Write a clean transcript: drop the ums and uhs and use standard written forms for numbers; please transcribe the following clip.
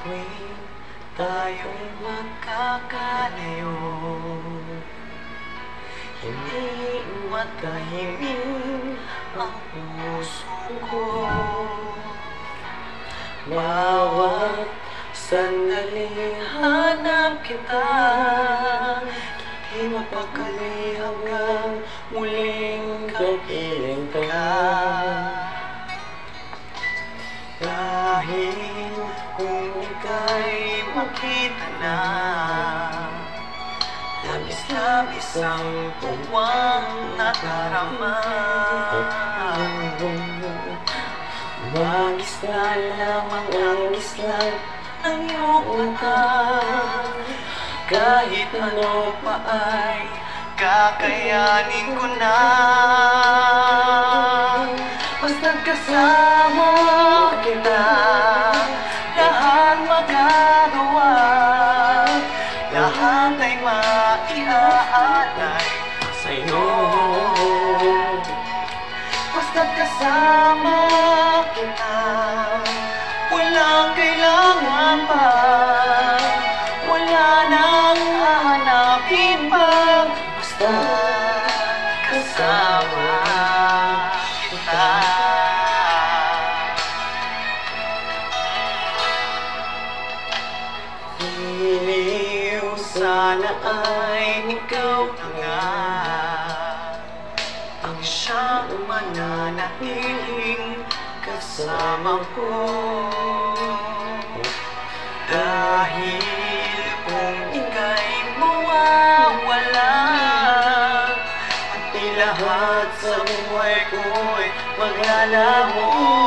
tuwing tayo'y magkakalayo, hindi matahimik ang puso ko. Bawat sandaling hanap kita, di mapakali hanggang muling kapiling ka. Dahil kung ika'y makita na, labis-labis ang tuwang nadarama. Mag-isla lamang ang islang ng iyong mata, kahit ano pa ay kakayanin ko na. Basta't kasama kita, lahat magagawa, lahat ay maiaalay sa'yo. Basta't kasama kita, walang kailangan pa, wala nang hahanapin pa. Basta't kasama kita. Iliw sana ay ikaw na nga ang siyang mananatiling kasama ko. Dahil kung ika'y mawawala, pati lahat sa buhay ko'y maglalaho.